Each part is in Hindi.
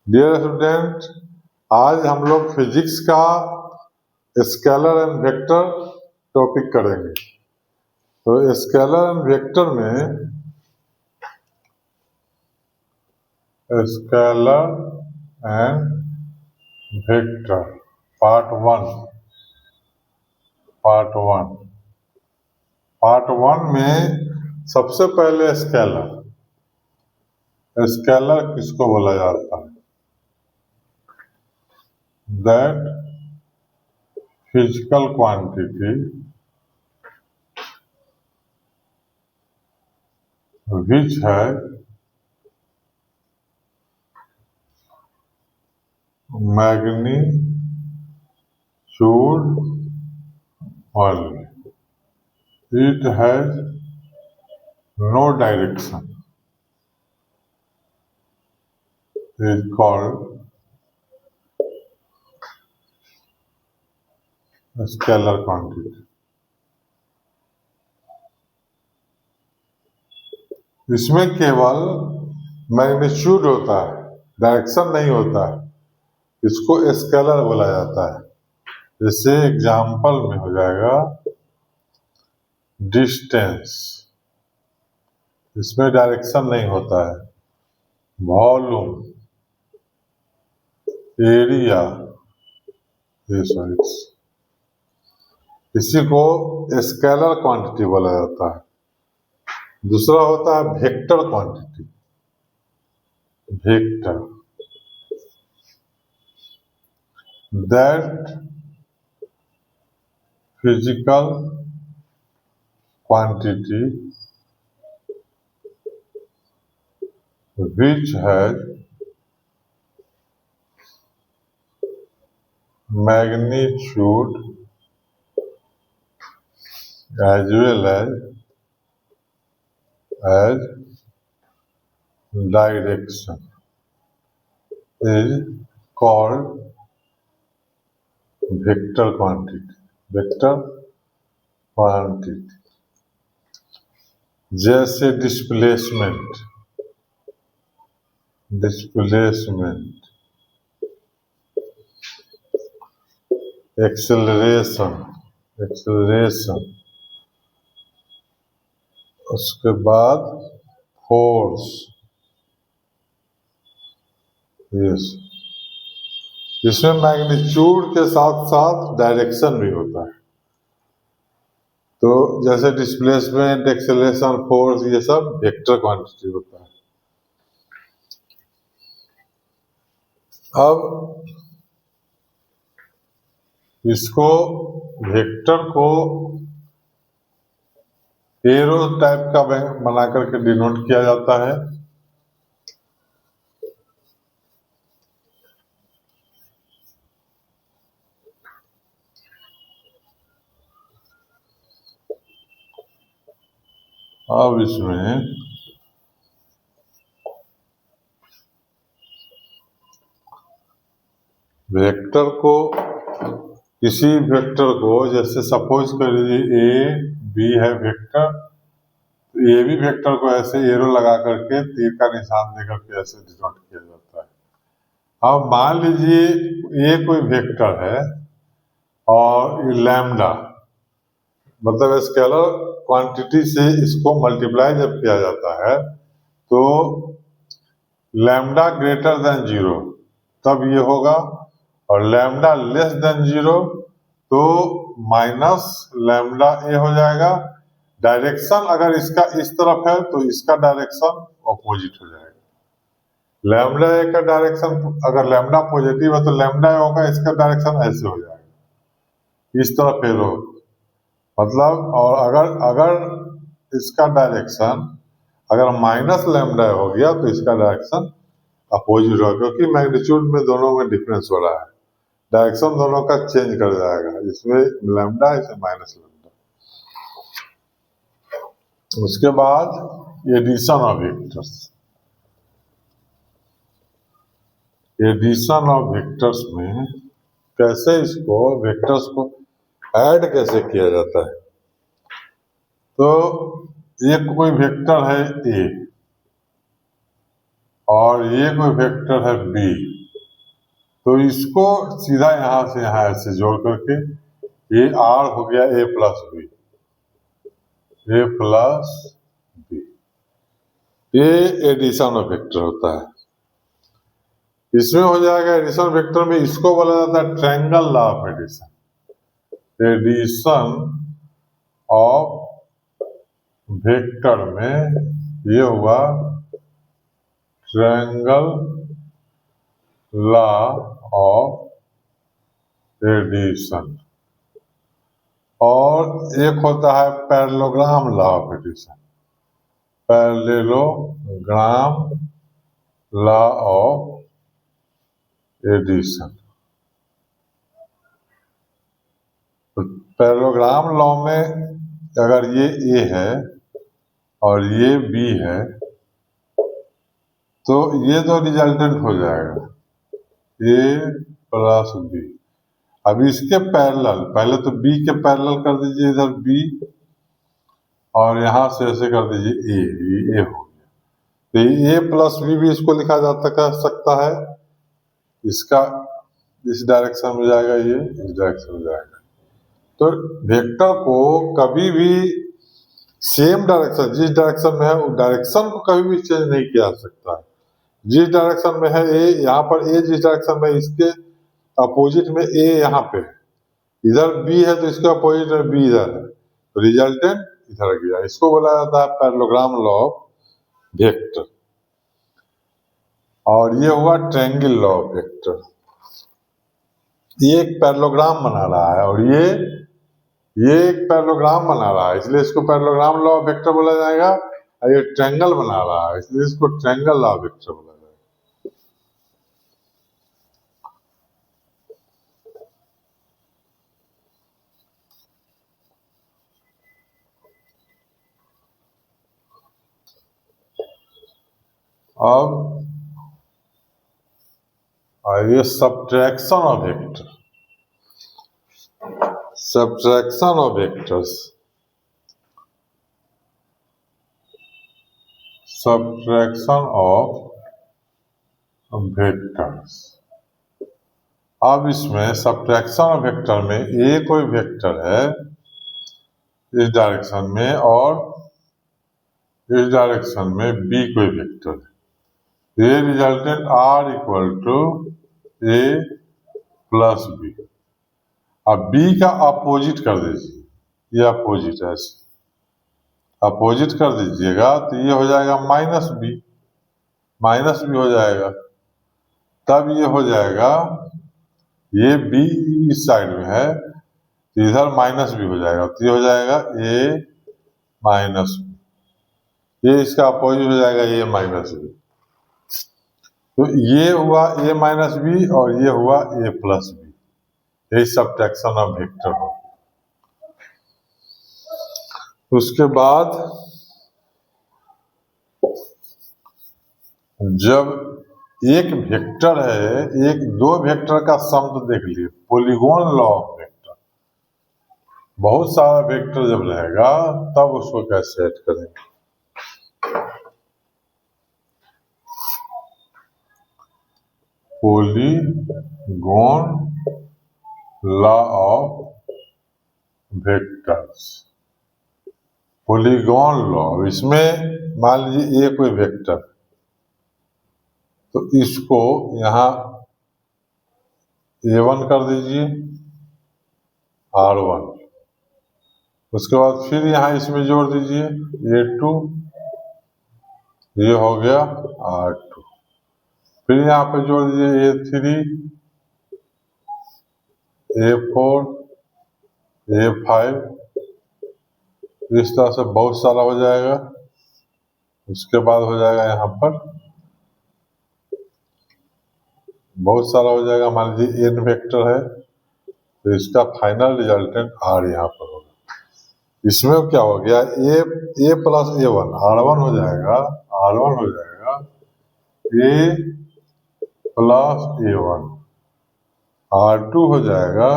डियर स्टूडेंट, आज हम लोग फिजिक्स का स्केलर एंड वेक्टर टॉपिक करेंगे। तो स्केलर एंड वेक्टर में scalar and vector part one में सबसे पहले स्केलर किसको बोला जाता है? That physical quantity which has magnitude only. It has no direction. It is called scalar quantity. इसमें केवल मैग्नीट्यूड होता है, डायरेक्शन नहीं होता है। इसको स्केलर बोला जाता है। जैसे एग्जाम्पल में हो जाएगा डिस्टेंस, इसमें डायरेक्शन नहीं होता है। वॉल्यूम, एरिया, इसी को स्केलर क्वांटिटी बोला जाता है। दूसरा होता है vector quantity. Vector that physical quantity which has magnitude as well as direction is called vector quantity. जैसे डिस्प्लेसमेंट, एक्सेलरेशन, उसके बाद फोर्स, इसमें मैग्नीट्यूड के साथ साथ डायरेक्शन भी होता है। तो जैसे डिस्प्लेसमेंट, एक्सेलरेशन, फोर्स, ये सब वेक्टर क्वांटिटी होता है। अब इसको वेक्टर को एरो टाइप का बना करके डिनोट किया जाता है। अब इसमें वेक्टर को, किसी वेक्टर को, जैसे सपोज कर लीजिए ए बी है वेक्टर, तो ए बी वेक्टर को ऐसे एरो लगा करके तीर का निशान दे करके ऐसे डिनोट किया जाता है। अब मान लीजिए ये कोई वेक्टर है और लैम्डा, मतलब स्केलर क्वांटिटी से इसको मल्टीप्लाई जब किया जाता है तो लैम्डा ग्रेटर देन 0 तब ये होगा, और लैम्डा लेस देन 0 तो माइनस लैम्डा ए हो जाएगा। डायरेक्शन अगर इसका इस तरफ है तो इसका डायरेक्शन ऑपोजिट हो जाएगा। लैम्डा ए का डायरेक्शन, अगर लैम्डा पॉजिटिव है तो लैम्डा ए होगा, इसका डायरेक्शन ऐसे हो जाएगा, इस तरफ एरो, मतलब। और अगर इसका डायरेक्शन अगर माइनस लैम्डा हो गया तो इसका डायरेक्शन अपोजिट होगा, क्योंकि मैग्नीट्यूड में दोनों में डिफरेंस हो रहा है। डायरेक्शन दोनों का चेंज कर जाएगा, इसमें लैम्डा, इसमें माइनस लैम्डा। उसके बाद addition of vectors. Addition of vectors में कैसे इसको वेक्टर्स को ऐड कैसे किया जाता है? तो एक कोई वेक्टर है ए, और ये कोई वेक्टर है बी, तो इसको सीधा यहाँ से यहाँ ऐसे जोड़ करके ये आर हो गया A plus B, A plus B, ये एडिशन ऑफ वेक्टर होता है। इसमें हो जाएगा एडिशन वेक्टर में, इसको बोला जाता है triangle law of addition, addition of vector में ये हुआ ट्रायंगल लॉ ऑफ एडिशन। और एक होता है parallelogram law of addition, parallelogram law of addition. Parallelogram law में अगर ये ए है और ये बी है तो ये तो रिजल्टेंट हो जाएगा ए प्लस बी। अब इसके पैरेलल, पहले तो बी के पैरेलल कर दीजिए इधर बी, और यहां से ऐसे कर दीजिए ए हो गया, तो ए प्लस बी भी इसको लिखा जाता कर सकता है, इसका इस डायरेक्शन में जाएगा, ये इस डायरेक्शन में जाएगा। तो वेक्टर को कभी भी सेम डायरेक्शन, जिस डायरेक्शन में है उस डायरेक्शन को कभी भी चेंज नहीं किया जा सकता है। जिस डायरेक्शन में है ए, यहाँ पर ए जिस डायरेक्शन में, इसके अपोजिट में ए यहाँ पे, इधर बी है तो इसके अपोजिट में बी इधर है, तो रिजल्टेंट इधर गया। इसको बोला जाता है पैरेललोग्राम लॉ ऑफ वेक्टर। और ये हुआ ट्रायंगल लॉ ऑफ वेक्टर। ये एक पैरेललोग्राम बना रहा है और ये एक पैरेललोग्राम बना रहा है, इसलिए इसको पैरेललोग्राम लॉ ऑफ वेक्टर बोला जाएगा। और ये ट्रायंगल बना रहा है, इसलिए इसको ट्रायंगल लॉ ऑफ वेक्टर बोला जाएगा। अब आइए subtraction of vector, subtraction of vectors, subtraction of vectors. अब इसमें सब्ट्रैक्शन ऑफ वेक्टर में ए कोई वेक्टर है इस डायरेक्शन में और इस डायरेक्शन में बी कोई वेक्टर है, ये resultant R equal to A plus B. अब बी का अपोजिट कर दीजिए, ये अपोजिट है, अपोजिट कर दीजिएगा तो ये हो जाएगा माइनस बी, माइनस बी हो जाएगा। तब ये हो जाएगा, ये बी इस साइड में है तो इधर माइनस बी हो जाएगा, तो ये हो जाएगा ए माइनस बी, ये इसका अपोजिट हो जाएगा ए माइनस बी। तो ये हुआ ए माइनस बी और ये हुआ ए प्लस बी, यही सब्ट्रैक्शन ऑफ वेक्टर हो। उसके बाद जब एक वेक्टर है, एक दो वेक्टर का सम तो देख लिए, पॉलीगॉन लॉ ऑफ वेक्टर, बहुत सारा वेक्टर जब रहेगा तब उसको कैसे सेट करेंगे। Polygon law of vectors, polygon law, इसमें मान लीजिए ये कोई वेक्टर, तो इसको यहाँ A1 कर दीजिए R1, उसके बाद फिर यहाँ इसमें जोड़ दीजिए A2, ये हो गया R2, फिर यहाँ पे जोड़ दीजिए A3, A4, A5, इस तरह से बहुत सारा हो जाएगा। उसके बाद हो जाएगा यहाँ पर बहुत सारा हो जाएगा, मान लीजिए n वेक्टर है तो इसका फाइनल रिजल्टेंट R यहाँ पर होगा। इसमें क्या हो गया, ए प्लस A1 R1 हो जाएगा, R1 हो जाएगा A प्लस A1, R2 हो जाएगा,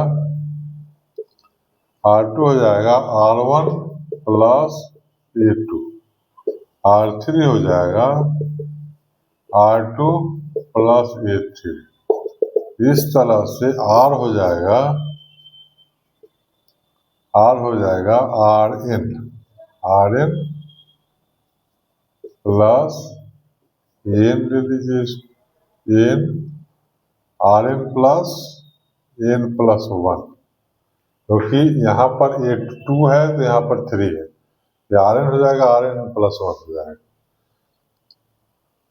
R2 हो जाएगा R1 प्लस A2, R3 हो जाएगा R2 प्लस A3। इस तरह से R हो जाएगा Rn प्लस n ले लीजिए, n Rn plus n plus 1, क्योंकि यहाँ पर 2 है तो यहाँ पर 3 है, ये Rn हो जाएगा, Rn प्लस 1 हो जाएगा।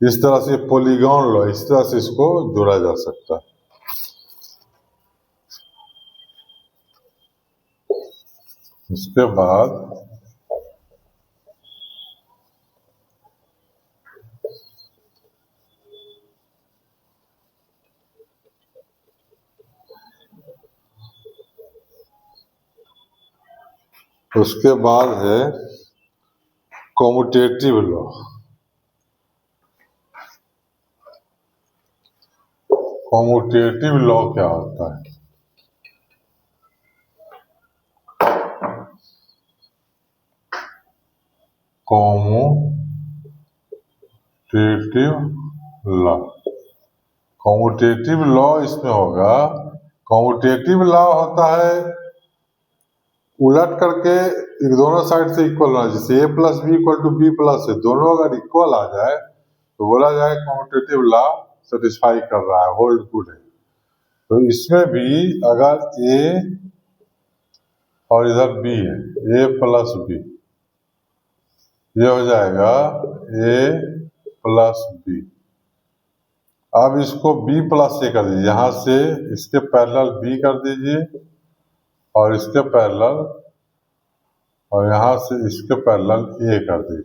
इस तरह से पॉलीगॉन लो, इस तरह से इसको जोड़ा जा सकता है। उसके बाद है कॉम्यूटेटिव लॉ। कॉम्यूटेटिव लॉ क्या होता है? कॉम्यूटेटिव लॉ इसमें होगा, कॉम्यूटेटिव लॉ होता है उलट करके एक दोनों साइड से इक्वल होना, जैसे a plus B equal to B plus है, दोनों अगर इक्वल आ जाए तो बोला जाए कॉम्यूटेटिव लॉ सेटिस्फाई कर रहा है, होल्ड गुड है। तो इसमें भी अगर a और इधर b है, a प्लस बी, ये हो जाएगा a प्लस बी। अब इसको b प्लस a कर दीजिए, यहाँ से इसके पैरेलल b कर दीजिए और इसके पैरेलल, और यहाँ से इसके पैरेलल a कर दीजिए,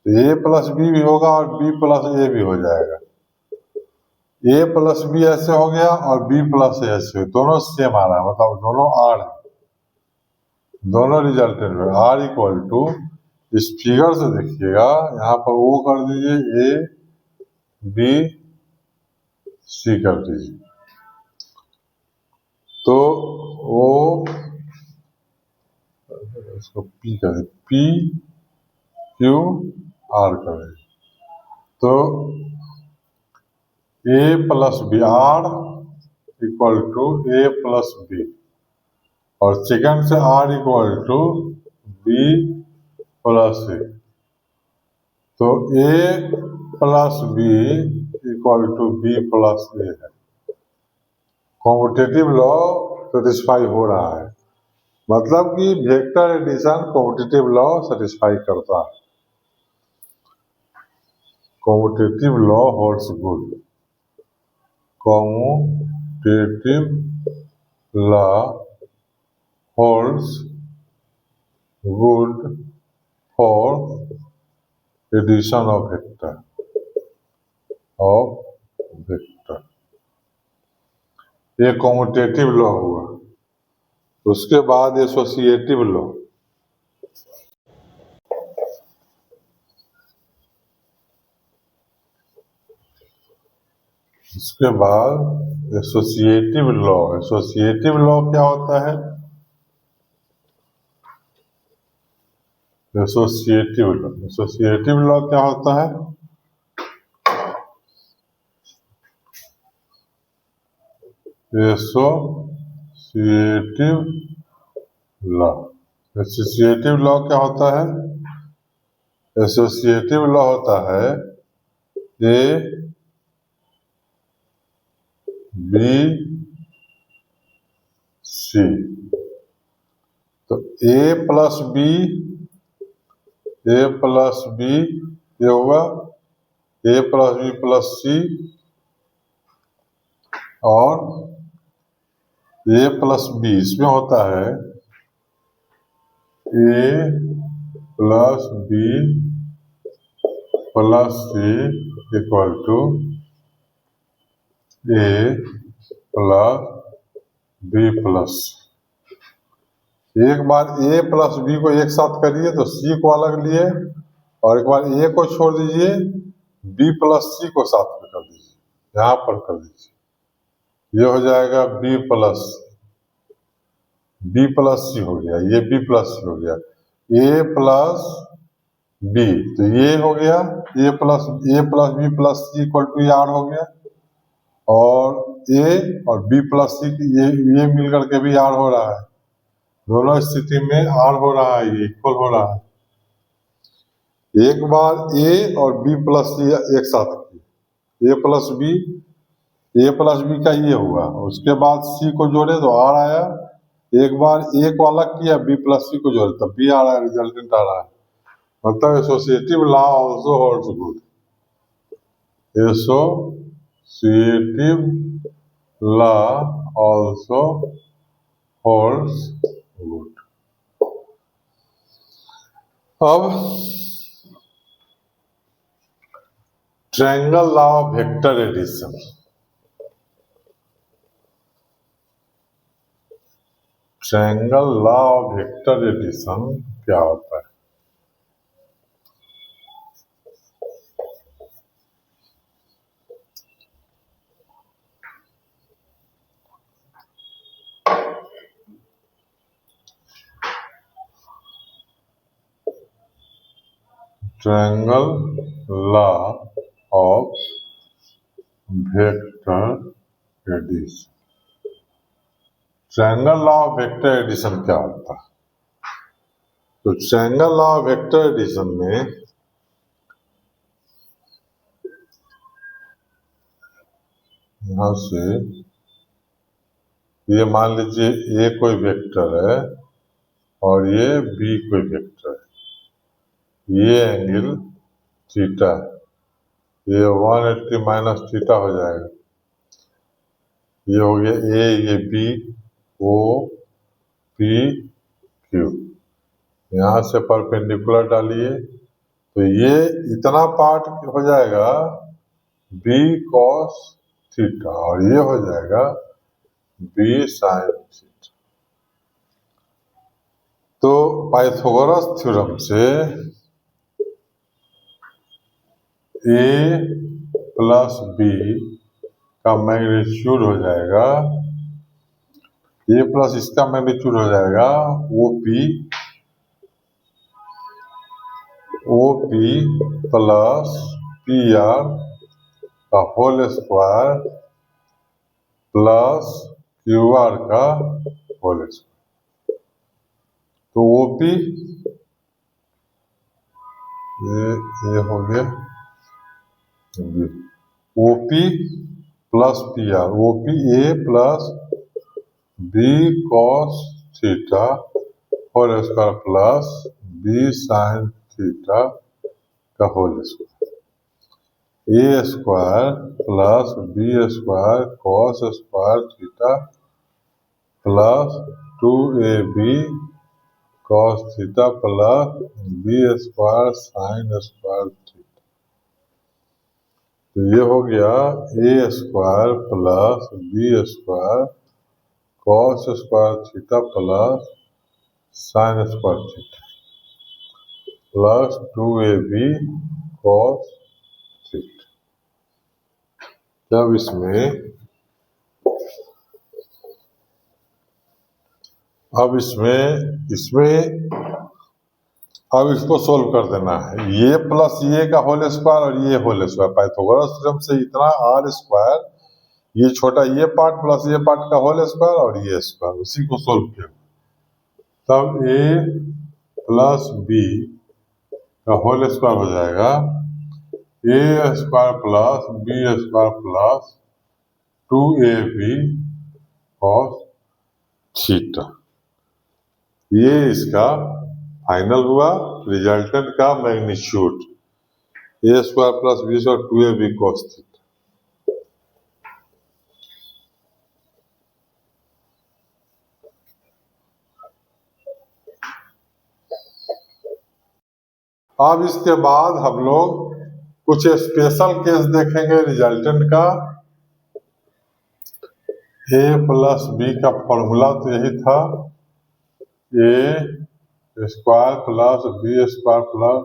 तो a प्लस बी भी होगा और b प्लस a भी हो जाएगा। a प्लस बी ऐसे हो गया और b प्लस a ऐसे, दोनों सेम आ रहा है, मतलब दोनों r है, दोनों रिजल्टेंट में r इक्वल टू, इस फिगर से देखिएगा यहाँ पर वो कर दीजिए, a b c कर दीजिए, तो वो इसको p कर दीजिए, p q r कर दीजिए, तो a plus B, r equal to a plus B, और सेकंड से r equal to b plus a, तो a plus B equal to b plus a है। कॉम्यूटेटिव लॉ सेटिस्फाई हो रहा है, मतलब कि vector addition commutative law satisfy करता है। Commutative law holds good. Commutative law holds good for addition of vector, ये कॉम्यूटेटिव लॉ हुआ। उसके बाद एसोसिएटिव लॉ। उसके बाद एसोसिएटिव लॉ। एसोसिएटिव लॉ क्या होता है? एसोसिएटिव लॉ क्या होता है? Associative law. एसोसिएटिव लॉ क्या होता है? एसोसिएटिव लॉ होता है ए बी सी, तो ए प्लस बी ये होगा A plus B plus C, और ए प्लस बी इसमें होता है A plus B plus C equal to A plus B plus. एक बार ए प्लस बी को एक साथ करिए तो सी को अलग लिए, और एक बार ए को छोड़ दीजिए, बी प्लस सी को साथ में कर दीजिए, यहाँ पर कर दीजिए, ये हो जाएगा बी प्लस सी हो गया, ये बी प्लस सी हो गया, ए प्लस बी, तो ये हो गया A plus B plus C equal to R हो गया, और ए और बी प्लस सी ये मिल करके भी आर हो रहा है। दोनों स्थिति में आर हो रहा है, ये इक्वल हो रहा है। एक बार ए और बी प्लस सी एक साथ किए, ए प्लस बी का ये हुआ, उसके बाद सी को जोड़े तो आर आया। एक बार ए को अलग किया, बी प्लस सी को जोड़े तब बी आ रहा है, रिजल्टेंट आ रहा है। मतलब associative law also holds good, associative law also holds good. अब triangle law of vector addition. Triangle law of vector addition क्या होता है? Triangle law of vector addition. Triangle law of vector addition क्या होता है? तो triangle law of vector addition में यहां से ये मान लीजिए ए कोई वेक्टर है और ये बी कोई वेक्टर है, ये एंगल थीटा, ये 180 माइनस थीटा हो जाएगा। ये हो गया ए, ये बी, ओ पी क्यू। यहाँ से परपेंडिकुलर डालिए तो ये इतना पार्ट हो जाएगा बी कॉस थीटा, और ये हो जाएगा बी साइन थीटा। तो पाइथागोरस थ्योरम से ए प्लस बी का मैग्नीट्यूड हो जाएगा, ए प्लस इसका मैग्नीट्यूड हो जाएगा O P plus P R का whole square plus Q R का होल स्क्वायर। तो ओ पी ये हो गया O P plus P R, O P A plus B cos theta whole square plus B sine theta का whole square, A square plus B square cos square theta plus 2ab cos theta plus B square sine square theta. तो ये हो गया A square plus B square cos square theta plus sine square theta plus 2ab cos theta. जब अब इसको सोल्व कर देना है, ये प्लस ये का होल स्क्वायर और ये होल स्क्वायर। पाइथागोरस थ्योरम से इतना आर स्क्वायर, ये छोटा ये पार्ट प्लस ये पार्ट का होल स्क्वायर और ये स्क्वायर, उसी को सोल्व किया। तब ए प्लस बी का होल स्क्वायर हो जाएगा A square plus B square plus 2ab cos theta. ये इसका फाइनल हुआ रिजल्टेंट का magnitude, A square plus B square 2ab cos theta. अब इसके बाद हम लोग कुछ स्पेशल केस देखेंगे रिजल्टेंट का। ए प्लस बी का फॉर्मूला तो यही था, A square plus B square plus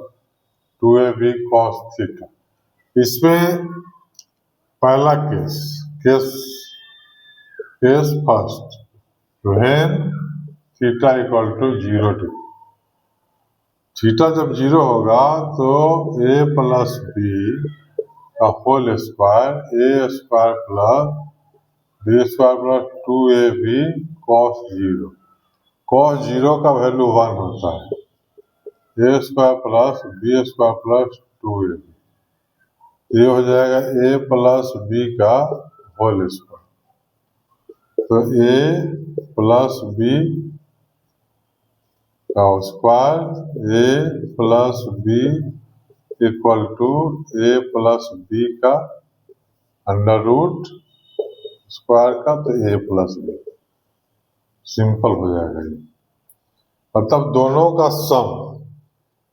2ab cos theta. इसमें पहला case first, when theta equal to 0 degree. Theta जब 0 होगा तो a प्लस बी का whole square A square plus B square plus 2ab cos 0। cos 0 का वैल्यू 1 होता है, A square plus B square plus 2ab, ये हो जाएगा a प्लस बी का होल स्क्वायर। तो a प्लस बी का square A plus B equal to A plus B का अंडर रूट स्क्वायर का, तो ए प्लस बी सिंपल हो जाएगा ये। और तब दोनों का सम,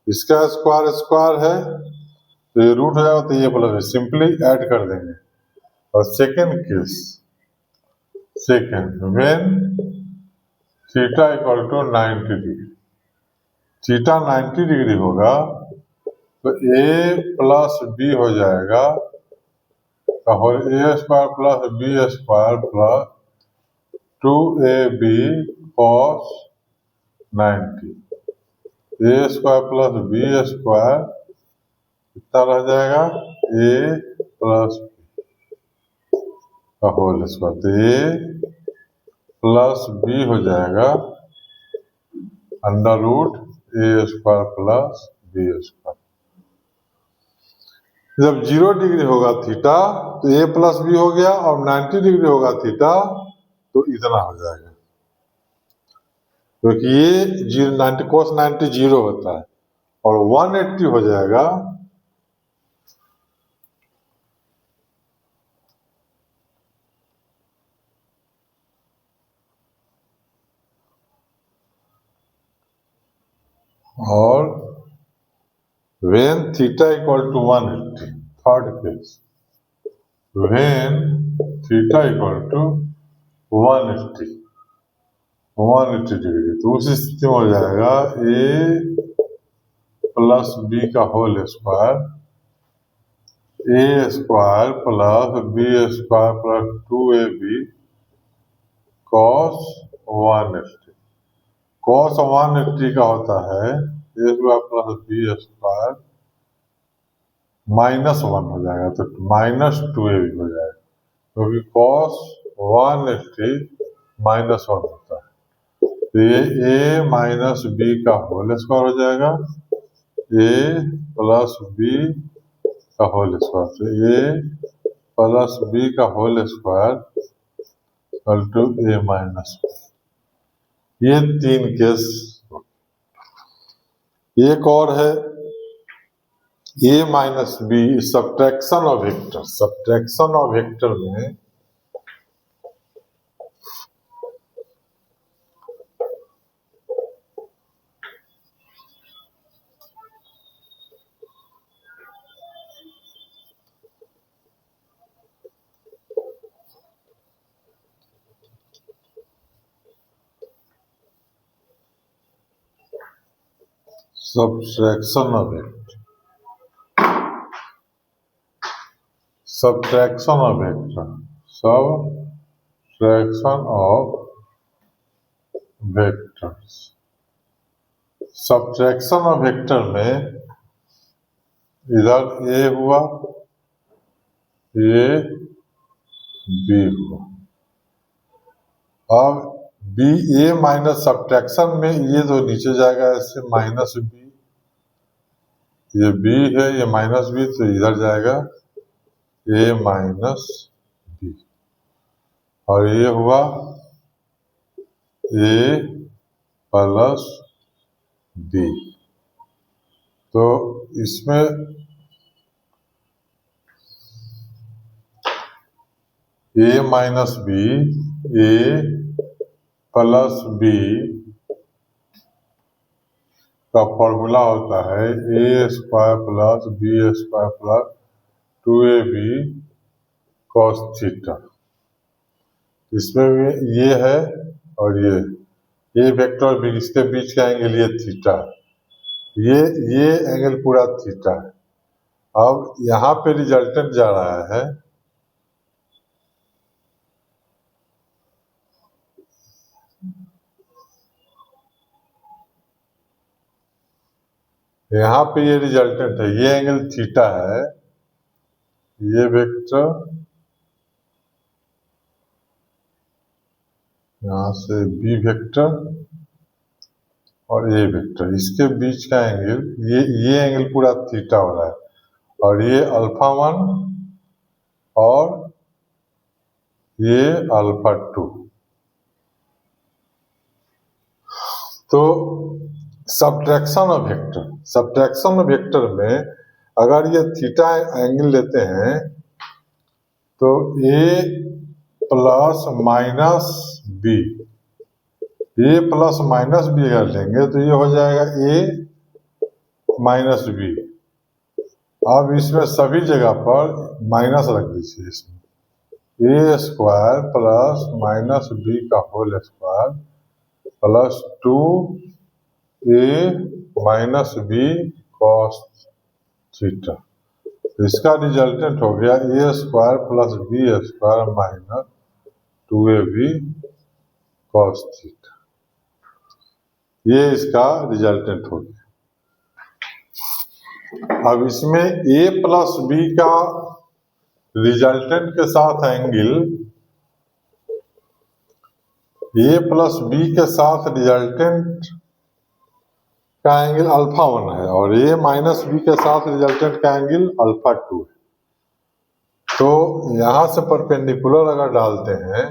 इसका स्क्वायर स्क्वायर है तो ये रूट हो जाएगा, तो ये प्लस बी सिंपली ऐड कर देंगे। और second case, second when theta equal to 90 degree, theta 90 degree होगा तो a प्लस बी हो जाएगा और A square plus B square plus 2ab cos 90, A square plus B square कितना रह जाएगा, a प्लस का होल स्क्वायर, तो a प्लस बी हो जाएगा under root A square plus B square. जब 0 डिग्री होगा थीटा तो a प्लस बी हो गया, और 90 डिग्री होगा थीटा तो इतना हो जाएगा, क्योंकि ये 90 cos 90 0 होता है, और 180 हो जाएगा और when theta equal to 180, third case when theta equal to 180 degree, तो उस स्थिति में हो जाएगा a प्लस बी का whole square A square plus B square plus 2ab cos 180। cos 180 का होता है A square plus B square -1 हो जाएगा, तो -2ab हो जाएगा, क्योंकि cos 180 -1 होता है, तो ये a माइनस बी का होल स्क्वायर हो जाएगा, a प्लस बी का होल स्क्वायर, तो a प्लस बी का whole square equal to a minus, ये तीन केस। एक और है a minus B subtraction of vector, subtraction of vector में subtraction of vector, subtraction of vector, subtraction of vectors, subtraction of vector में इधर a हुआ, ये b हुआ, अब बी ए माइनस सब्ट्रैक्शन में ये तो नीचे जाएगा ऐसे माइनस बी, ये b है ये माइनस बी, तो इधर जाएगा a माइनस बी, और ये हुआ a प्लस बी। तो इसमें a minus B, a plus B का फॉर्मूला होता है A square plus B square plus 2ab cos theta. इसमें भी ये है और ये वेक्टर भी, इसके बीच का एंगल ये थीटा, ये एंगल पूरा थीटा है। अब यहाँ पे रिजल्टेंट जा रहा है यहाँ पे ये रिजल्टेंट है, ये एंगल थीटा है, ये वेक्टर यहाँ से बी वेक्टर और ये वेक्टर, इसके बीच का एंगल, ये एंगल पूरा थीटा हो रहा है, और ये अल्फा 1 और ये अल्फा 2। तो सब्ट्रैक्शन ऑफ वेक्टर में अगर ये थीटा एंगल लेते हैं तो ए प्लस माइनस बी, ए प्लस माइनस बी अगर लेंगे तो ये हो जाएगा ए माइनस बी। अब इसमें सभी जगह पर माइनस रख दीजिए, इसमें A square plus minus B का whole square plus 2 A minus B cos theta. इसका रिजल्टेंट हो गया A square plus B square minus 2ab cos theta. ये इसका रिजल्टेंट हो गया। अब इसमें a प्लस बी का रिजल्टेंट के साथ एंगल, a प्लस बी के साथ रिजल्टेंट का एंगल अल्फा 1 है और a माइनस बी के साथ रिजल्टेंट का एंगल अल्फा 2 है। तो यहां से परपेंडिकुलर अगर डालते हैं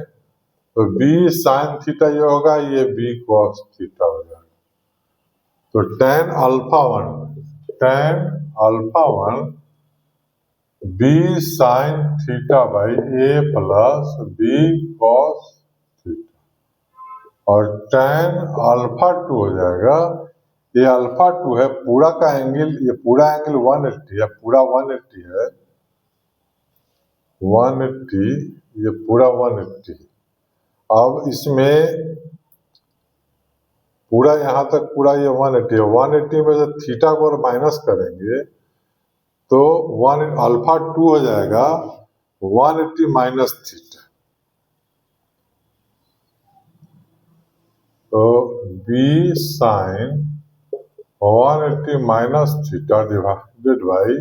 तो b साइन थीटा ये होगा, ये b कॉस थीटा हो जाएगा। तो tan alpha 1 b sine theta by a plus b cos theta, और tan अल्फा 2 हो जाएगा, ये अल्फा 2 है, पूरा का एंगल, ये पूरा एंगल 180 है, पूरा 180 है, 180, ये पूरा 180 है। अब इसमें पूरा यहाँ तक पूरा ये 180 है, 180 में से थीटा को माइनस करेंगे तो अल्फा 2 हो जाएगा 180 माइनस थीटा। तो b sine 180 minus theta divided by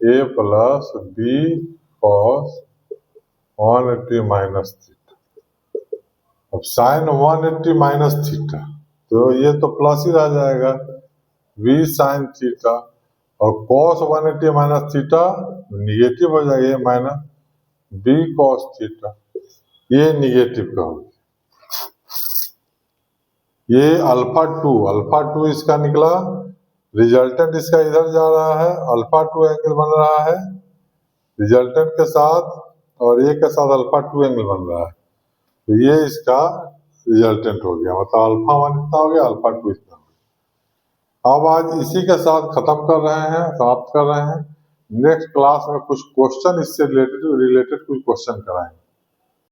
a plus b cos 180 minus theta. अब साइन 180 माइनस थीटा, तो ये तो प्लस ही रह जाएगा v साइन थीटा, और cos 180 माइनस थीटा निगेटिव हो जाएगा, माइनस b cos थीटा, ये निगेटिव का होगा। ये अल्फा 2 इसका निकला, रिजल्टेंट इसका इधर जा रहा है, अल्फा 2 एंगल बन रहा है रिजल्टेंट के साथ, और ए के साथ अल्फा 2 एंगल बन रहा है। तो ये इसका रिजल्टेंट हो गया, मतलब अल्फा 1 इतना हो गया, अल्फा 2 इतना हो गया। अब आज इसी के साथ खत्म कर रहे हैं, समाप्त कर रहे हैं। नेक्स्ट क्लास में कुछ क्वेश्चन इससे रिलेटेड कुछ क्वेश्चन कराएंगे।